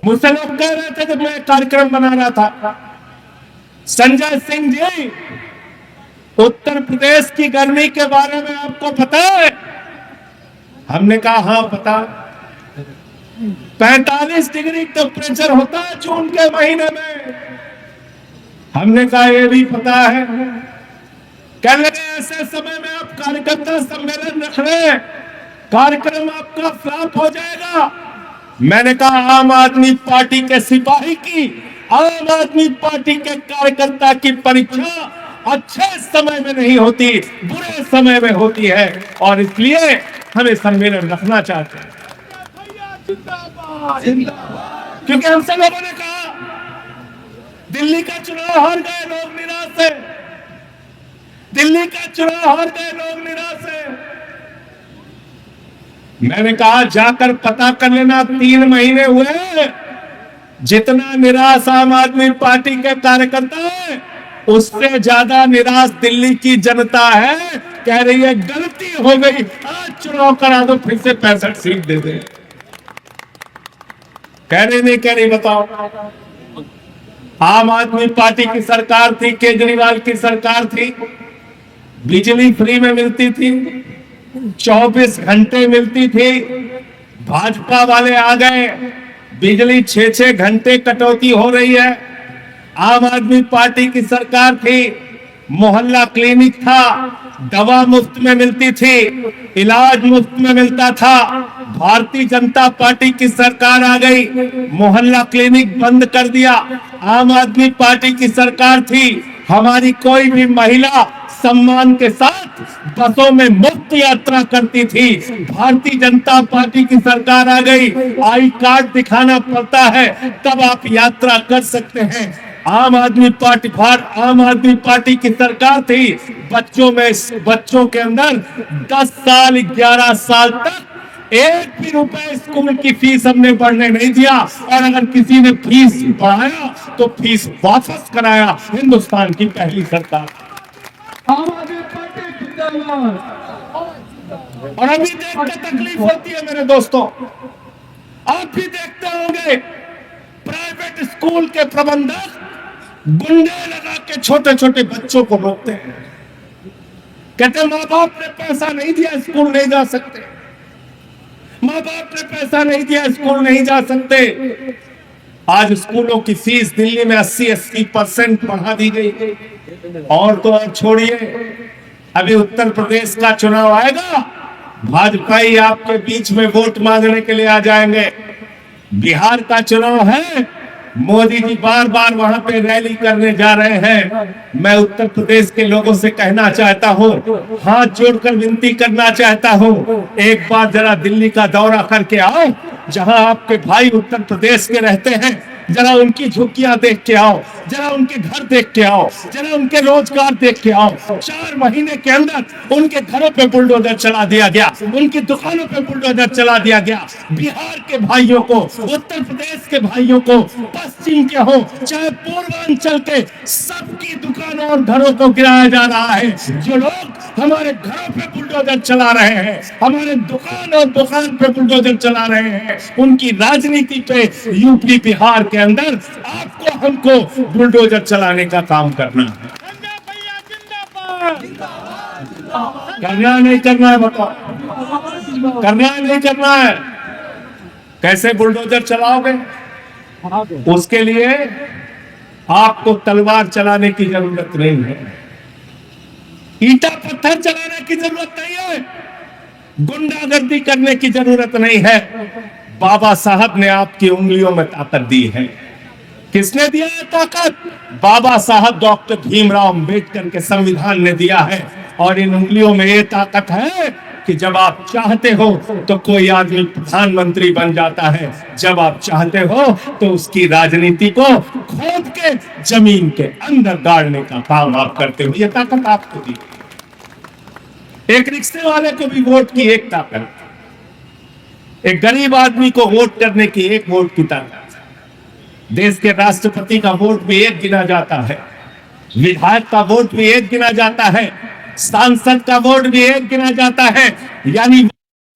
मुझसे लोग कह रहे थे जब मैं कार्यक्रम बना रहा था, संजय सिंह जी, उत्तर प्रदेश की गर्मी के बारे में आपको पता है? हमने कहा हाँ पता। 45 डिग्री टेम्परेचर होता है जून के महीने में। हमने कहा ये भी पता है। कहने लगे ऐसे समय में आप कार्यकर्ता सम्मेलन रख रहे हैं, कार्यक्रम आपका फ्लॉप हो जाएगा। मैंने कहा आम आदमी पार्टी के सिपाही की, आम आदमी पार्टी के कार्यकर्ता की परीक्षा अच्छे समय में नहीं होती, बुरे समय में होती है, और इसलिए हमें सम्मेलन रखना चाहते हैं। क्योंकि हमसे लोगों ने कहा दिल्ली का चुनाव हार गए लोग निराश है, दिल्ली का चुनाव हार गए लोग निराश है। मैंने कहा जाकर पता कर लेना, 3 महीने हुए, जितना निराश आम आदमी पार्टी के कार्यकर्ता है उससे ज्यादा निराश दिल्ली की जनता है। कह रही है गलती हो गई, आज चुनाव करा दो, फिर से 65 सीट दे दे। कह रही नहीं कह रही बताओ? आम आदमी पार्टी की सरकार थी, केजरीवाल की सरकार थी, बिजली फ्री में मिलती थी, 24 घंटे मिलती थी। भाजपा वाले आ गए, बिजली 6-6 घंटे कटौती हो रही है। आम आदमी पार्टी की सरकार थी, मोहल्ला क्लिनिक था, दवा मुफ्त में मिलती थी, इलाज मुफ्त में मिलता था। भारतीय जनता पार्टी की सरकार आ गई, मोहल्ला क्लिनिक बंद कर दिया। आम आदमी पार्टी की सरकार थी, हमारी कोई भी महिला सम्मान के साथ बसों में मुफ्त यात्रा करती थी। भारतीय जनता पार्टी की सरकार आ गई, आई कार्ड दिखाना पड़ता है तब आप यात्रा कर सकते हैं। आम आदमी पार्टी की सरकार थी, बच्चों के अंदर 10 साल 11 साल तक 1 भी रुपए स्कूल की फीस हमने बढ़ने नहीं दिया, और अगर किसी ने फीस बढ़ाया तो फीस वापस कराया। हिंदुस्तान की पहली सरकार। आम आदमी पार्टी जिंदाबाद। और अभी देख के तकलीफ होती है मेरे दोस्तों, आप भी देखते होंगे प्राइवेट स्कूल के प्रबंधक गुंडे लगा के छोटे छोटे बच्चों को रोकते हैं, कहते माँ बाप ने पैसा नहीं दिया स्कूल नहीं जा सकते, माँ बाप ने पैसा नहीं दिया स्कूल नहीं जा सकते। आज स्कूलों की फीस दिल्ली में 80% बढ़ा दी गई। और तो और छोड़िए, अभी उत्तर प्रदेश का चुनाव आएगा, भाजपा ही आपके बीच में वोट मांगने के लिए आ जाएंगे। बिहार का चुनाव है, मोदी जी बार बार वहां पे रैली करने जा रहे हैं। मैं उत्तर प्रदेश के लोगों से कहना चाहता हूं, हाथ जोड़कर विनती करना चाहता हूं, एक बार जरा दिल्ली का दौरा करके आओ, जहां आपके भाई उत्तर प्रदेश के रहते हैं, जरा उनकी झुग्गियां देख के आओ, जरा उनके घर देख के आओ, जरा उनके रोजगार देख के आओ। 4 महीने के अंदर उनके घरों पे बुलडोजर चला दिया गया, उनकी दुकानों पे बुलडोजर चला दिया गया। बिहार के भाइयों को, उत्तर प्रदेश के भाइयों को, पश्चिम के हो चाहे पूर्वांचल के, सबकी दुकानों और घरों को गिराया जा रहा है। जो लोग हमारे घरों पे बुलडोजर चला रहे हैं, हमारे दुकान पे बुलडोजर चला रहे हैं, उनकी राजनीति पे यूपी बिहार के अंदर आपको हमको बुलडोजर चलाने का काम करना है। करना नहीं करना है बताओ? करना है नहीं करना है? कैसे बुलडोजर चलाओगे? उसके लिए आपको तलवार चलाने की जरूरत नहीं है, ईटा पत्थर चलाने की जरूरत नहीं है, गुंडागर्दी करने की जरूरत नहीं है। बाबा साहब ने आपकी उंगलियों में ताकत दी है। किसने दिया है ताकत? बाबा साहब डॉक्टर भीमराव अंबेडकर के संविधान ने दिया है। और इन उंगलियों में ये ताकत है कि जब आप चाहते हो तो कोई आदमी प्रधानमंत्री बन जाता है, जब आप चाहते हो तो उसकी राजनीति को खोद के जमीन के अंदर गाड़ने का काम आप करते हो। ये ताकत आपको दी। एक रिक्शे वाले को भी वोट की एक ताकत, एक गरीब आदमी को वोट करने की एक वोट की ताकत, देश के राष्ट्रपति का वोट भी एक गिना जाता है, विधायक का वोट भी एक गिना जाता है, सांसद का वोट भी एक गिना जाता है। यानी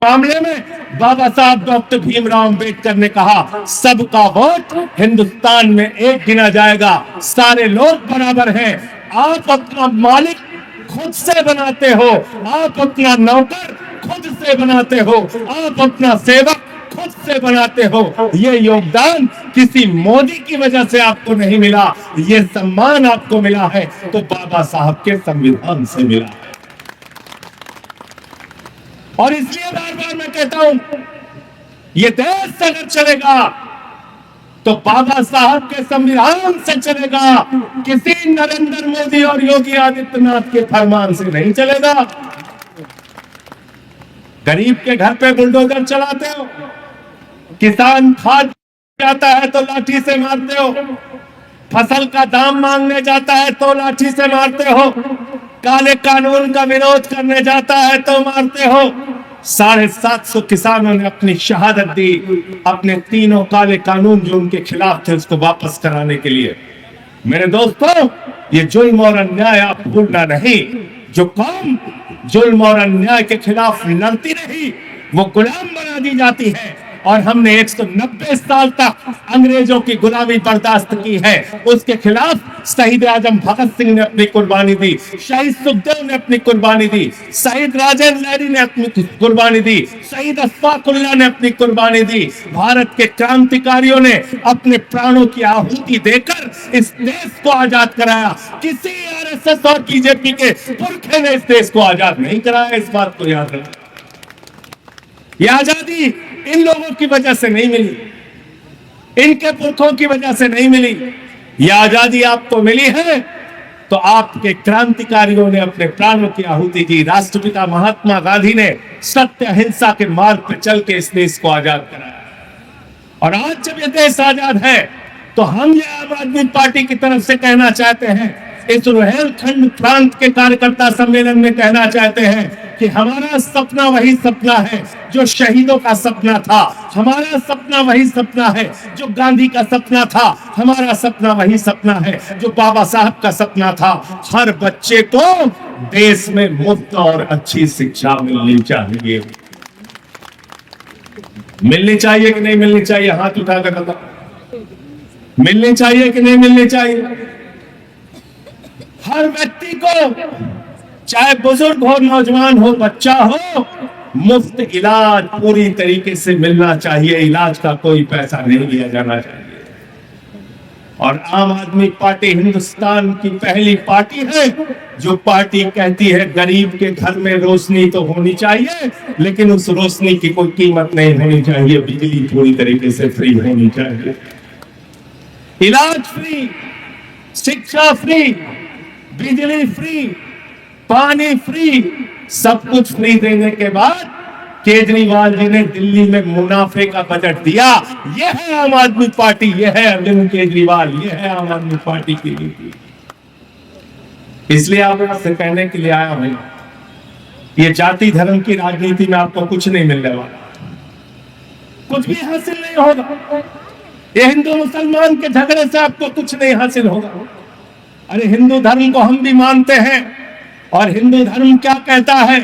मामले में बाबा साहब डॉक्टर भीमराव अंबेडकर ने कहा, सबका वोट हिंदुस्तान में एक गिना जाएगा, सारे लोग बराबर हैं। आप अपना मालिक खुद से बनाते हो, आप अपना नौकर खुद से बनाते हो, आप अपना सेवक खुद से बनाते हो। ये योगदान किसी मोदी की वजह से आपको नहीं मिला, ये सम्मान आपको मिला है तो बाबा साहब के संविधान से मिला है। और इसलिए बार बार मैं कहता हूं, ये देश अगर चलेगा तो बाबा साहब के संविधान से चलेगा, किसी नरेंद्र मोदी और योगी आदित्यनाथ के फरमान से नहीं चलेगा। गरीब के घर पे बुलडोजर चलाते हो, किसान खाद जाता है तो लाठी से मारते हो, फसल का दाम मांगने जाता है तो लाठी से मारते हो, काले कानून का विरोध करने जाता है तो मारते हो। 750 किसानों ने अपनी शहादत दी अपने तीनों काले कानून जो उनके खिलाफ थे उसको वापस कराने के लिए। मेरे दोस्तों, ये जुल्म और अन्याय आप भूलना नहीं। जो कौम जुल्म और अन्याय के खिलाफ लड़ती रही वो गुलाम बना दी जाती है। और हमने 190 साल तक अंग्रेजों की गुलामी बर्दाश्त की है। उसके खिलाफ शहीद आजम भगत सिंह ने अपनी कुर्बानी दी, शहीद सुखदेव ने अपनी कुर्बानी दी, शहीद राजेंद्र लहरी ने अपनी कुर्बानी दी, शहीद अशफाकुल्लाह ने अपनी कुर्बानी दी। भारत के क्रांतिकारियों ने अपने प्राणों की आहुति देकर इस देश को आजाद कराया। किसी आरएसएस और बीजेपी के पुरखे ने इस देश को आजाद नहीं कराया, इस बात को याद रखना। यह आजादी इन लोगों की वजह से नहीं मिली, इनके पुरखों की वजह से नहीं मिली। यह आजादी आपको मिली है तो आपके क्रांतिकारियों ने अपने प्राणों की आहुति दी। राष्ट्रपिता महात्मा गांधी ने सत्य अहिंसा के मार्ग पर चल के इस देश को आजाद कराया। और आज जब यह देश आजाद है तो हम ये आम आदमी पार्टी की तरफ से कहना चाहते हैं, इस रुहेलखंड प्रांत के कार्यकर्ता सम्मेलन में कहना चाहते हैं कि हमारा सपना वही सपना है जो शहीदों का सपना था, हमारा सपना वही सपना है जो गांधी का सपना था, हमारा सपना वही सपना है जो बाबा साहब का सपना था। हर बच्चे को देश में मुफ्त और अच्छी शिक्षा मिलनी चाहिए। मिलनी चाहिए कि नहीं मिलनी चाहिए? हाथ उठाकर बताओ, मिलनी चाहिए कि नहीं मिलनी चाहिए? हर व्यक्ति को, चाहे बुजुर्ग हो, नौजवान हो, बच्चा हो, मुफ्त इलाज पूरी तरीके से मिलना चाहिए। इलाज का कोई पैसा नहीं लिया जाना चाहिए। और आम आदमी पार्टी हिंदुस्तान की पहली पार्टी है जो पार्टी कहती है गरीब के घर में रोशनी तो होनी चाहिए, लेकिन उस रोशनी की कोई कीमत नहीं होनी चाहिए। बिजली पूरी तरीके से फ्री होनी चाहिए, इलाज फ्री, शिक्षा फ्री, बिजली फ्री, पानी फ्री, सब कुछ फ्री देने के बाद केजरीवाल जी ने दिल्ली में मुनाफे का बजट दिया। यह है आम आदमी पार्टी, यह है अरविंद केजरीवाल, यह है आम आदमी पार्टी की नीति। इसलिए आपसे कहने के लिए आया हूं, ये जाति धर्म की राजनीति में आपको कुछ नहीं मिलने वाला, कुछ भी हासिल नहीं होगा। ये हिंदू मुसलमान के झगड़े से आपको कुछ नहीं हासिल होगा। अरे हिंदू धर्म को हम भी मानते हैं, और हिंदू धर्म क्या कहता है?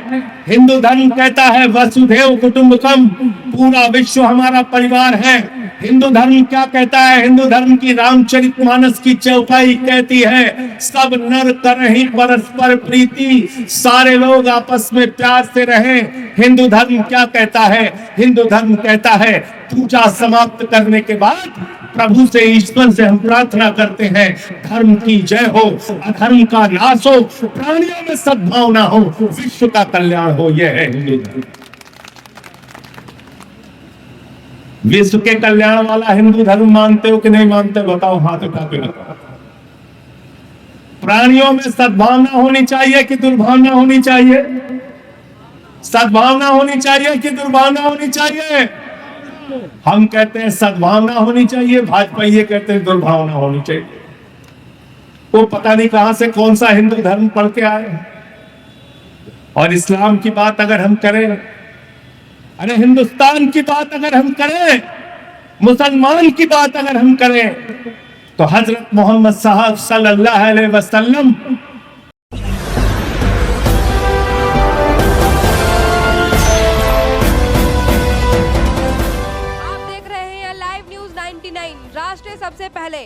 हिंदू धर्म कहता है वसुधैव कुटुंबकम, पूरा विश्व हमारा परिवार है। हिंदू धर्म क्या कहता है? हिंदू धर्म की रामचरितमानस की चौपाई कहती है सब नर करहि परस्पर प्रीति, सारे लोग आपस में प्यार से रहें। हिंदू धर्म क्या कहता है? हिंदू धर्म कहता है पूजा समाप्त करने के बाद प्रभु से, ईश्वर से हम प्रार्थना करते हैं धर्म की जय हो, अधर्म का नाश हो, प्राणियों में सद्भावना हो, विश्व का कल्याण हो। यह है हिंदू धर्म। विश्व के कल्याण वाला हिंदू धर्म मानते हो कि नहीं मानते? बताओ, हाथ उठा के बताओ। प्राणियों में सद्भावना होनी चाहिए कि दुर्भावना होनी चाहिए? सद्भावना होनी चाहिए कि दुर्भावना होनी चाहिए? हम कहते हैं सद्भावना होनी चाहिए, भाजपा ये कहते हैं दुर्भावना होनी चाहिए। वो पता नहीं कहां से कौन सा हिंदू धर्म पढ़ के आए। और इस्लाम की बात अगर हम करें, अरे हिंदुस्तान की बात अगर हम करें, मुसलमान की बात अगर हम करें, तो हजरत मोहम्मद साहब सल्लल्लाहु अलैहि वसल्लम 99 राष्ट्र सबसे पहले।